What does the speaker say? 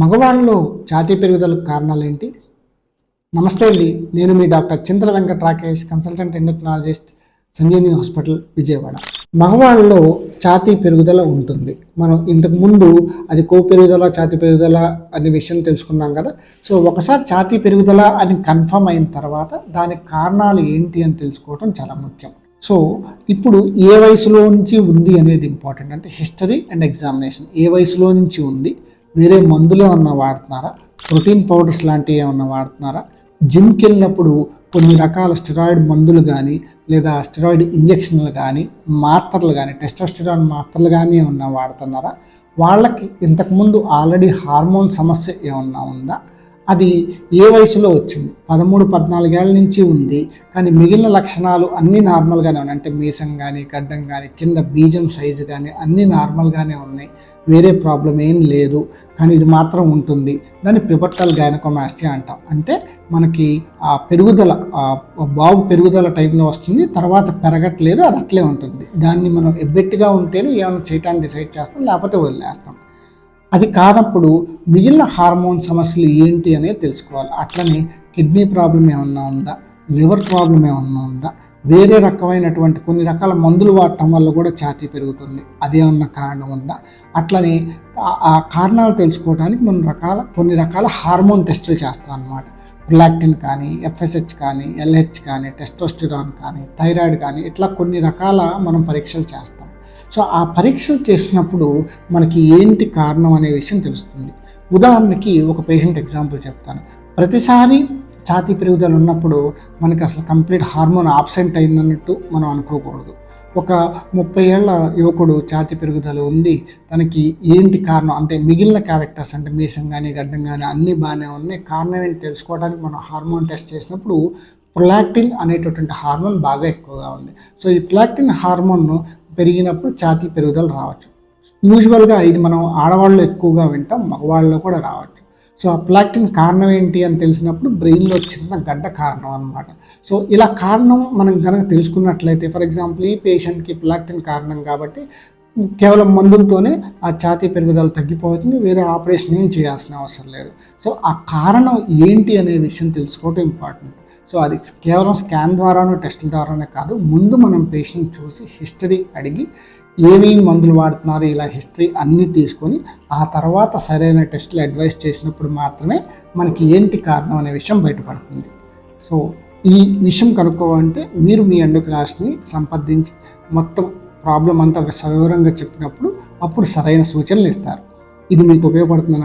మగవాళ్ళలో ఛాతీ పెరుగుదలకు కారణాలేంటి? నమస్తే అండి, నేను మీ doctor Chintala Venkata Rakesh, consultant endocrinologist, Sanjeevani hospital, Vijayawada. మగవాళ్ళలో ఛాతీ పెరుగుదల ఉంటుంది. మనం ఇంతకుముందు అది పెరుగుదల, ఛాతీ పెరుగుదల అనే విషయం తెలుసుకున్నాం కదా. సో ఒకసారి ఛాతీ పెరుగుదల అని కన్ఫర్మ్ అయిన తర్వాత దానికి కారణాలు ఏంటి అని తెలుసుకోవడం చాలా ముఖ్యం. సో ఇప్పుడు ఏ వయసులో నుంచి ఉంది అనేది ఇంపార్టెంట్. అంటే హిస్టరీ అండ్ ఎగ్జామినేషన్. ఏ వయసులో నుంచి ఉంది, వేరే మందులు ఏమన్నా వాడుతున్నారా, ప్రోటీన్ పౌడర్స్ లాంటివి ఏమన్నా వాడుతున్నారా, జిమ్కి వెళ్ళినప్పుడు కొన్ని రకాల స్టెరాయిడ్ మందులు కానీ లేదా స్టెరాయిడ్ ఇంజెక్షన్లు కానీ మాత్రలు కానీ టెస్టోస్టెరాన్ మాత్రలు కానీ ఏమన్నా వాడుతున్నారా, వాళ్ళకి ఇంతకుముందు ఆల్రెడీ హార్మోన్ సమస్య ఏమన్నా ఉందా, అది ఏ వయసులో వచ్చింది, 13-14 ఏళ్ళ నుంచి ఉంది కానీ మిగిలిన లక్షణాలు అన్నీ నార్మల్గానే ఉన్నాయి. అంటే మీసం కానీ గడ్డం కానీ కింద బీజం సైజు కానీ అన్నీ నార్మల్గానే ఉన్నాయి, వేరే ప్రాబ్లం ఏం లేదు, కానీ ఇది మాత్రం ఉంటుంది. దాన్ని ప్యూబర్టల్ గైనకోమాస్టియా అంటాం. అంటే మనకి ఆ పెరుగుదల, బాబు పెరుగుదల టైంలో వస్తుంది, తర్వాత పెరగట్లేదు, అది అట్లే ఉంటుంది. దాన్ని మనం ఎబ్బెట్టిగా ఉంటేనే ఏమైనా చేయటానికి డిసైడ్ చేస్తాం, లేకపోతే వదిలేస్తాం. అది కానప్పుడు మిగిలిన హార్మోన్ సమస్యలు ఏంటి అనేది తెలుసుకోవాలి. అట్లనే కిడ్నీ ప్రాబ్లం ఏమన్నా ఉందా, లివర్ ప్రాబ్లం ఏమన్నా ఉందా, వేరే రకమైనటువంటి కొన్ని రకాల మందులు వాడటం వల్ల కూడా ఛాతీ పెరుగుతుంది, అదేమన్నా కారణం ఉందా. అట్లనే ఆ కారణాలు తెలుసుకోవడానికి మనం కొన్ని రకాల హార్మోన్ టెస్టులు చేస్తాం అన్నమాట. ప్రొలాక్టిన్ కానీ, ఎఫ్ఎస్హెచ్ కానీ, ఎల్హెచ్ కానీ, టెస్టోస్టెరాన్ కానీ, థైరాయిడ్ కానీ, ఇట్లా కొన్ని రకాల మనం పరీక్షలు చేస్తాం. సో ఆ పరీక్షలు చేసినప్పుడు మనకి ఏంటి కారణం అనే విషయం తెలుస్తుంది. ఉదాహరణకి ఒక పేషెంట్ ఎగ్జాంపుల్ చెప్తాను. ప్రతిసారి ఛాతీ పెరుగుదల ఉన్నప్పుడు మనకి అసలు కంప్లీట్ హార్మోన్ ఆబ్సెంట్ అయిందన్నట్టు మనం అనుకోకూడదు. ఒక 30 ఏళ్ల యువకుడు ఛాతీ పెరుగుదల ఉంది, తనకి ఏంటి కారణం అంటే మిగిలిన క్యారెక్టర్స్ అంటే మీసం కానీ గడ్డం కానీ అన్నీ బాగానే ఉన్నాయి, కారణం ఏంటి తెలుసుకోవడానికి మనం హార్మోన్ టెస్ట్ చేసినప్పుడు ప్రొలాక్టిన్ అనేటటువంటి హార్మోన్ బాగా ఎక్కువగా ఉంది. సో ఈ ప్రొలాక్టిన్ హార్మోన్ పెరిగినప్పుడు ఛాతీ పెరుగుదల రావచ్చు. యూజువల్గా ఇది మనం ఆడవాళ్ళు ఎక్కువగా వింటాం, మగవాళ్ళలో కూడా రావచ్చు. సో ఆ ప్రొలాక్టిన్ కారణం ఏంటి అని తెలిసినప్పుడు బ్రెయిన్లో చిన్న గడ్డ కారణం అనమాట. సో ఇలా కారణం మనం కనుక తెలుసుకున్నట్లయితే, ఫర్ ఎగ్జాంపుల్ ఈ పేషెంట్కి ప్రొలాక్టిన్ కారణం కాబట్టి కేవలం మందులతోనే ఆ ఛాతీ పెరుగుదల తగ్గిపోతుంది, వేరే ఆపరేషన్ ఏం చేయాల్సిన అవసరం లేదు. సో ఆ కారణం ఏంటి అనే విషయం తెలుసుకోవటం ఇంపార్టెంట్. సో అది కేవలం స్కాన్ ద్వారానో టెస్టుల ద్వారానే కాదు, ముందు మనం పేషెంట్ చూసి హిస్టరీ అడిగి ఏమేమి మందులు వాడుతున్నారు ఇలా హిస్టరీ అన్నీ తీసుకొని ఆ తర్వాత సరైన టెస్టులు అడ్వైస్ చేసినప్పుడు మాత్రమే మనకి ఏంటి కారణం అనే విషయం బయటపడుతుంది. సో ఈ విషయం కనుక్కోవాలంటే మీరు మీ ఎండోక్రినాలజిస్ట్ని సంప్రదించి మొత్తం ప్రాబ్లం అంతా సవివరంగా చెప్పినప్పుడు అప్పుడు సరైన సూచనలు ఇస్తారు. ఇది మీకు ఉపయోగపడుతుంది.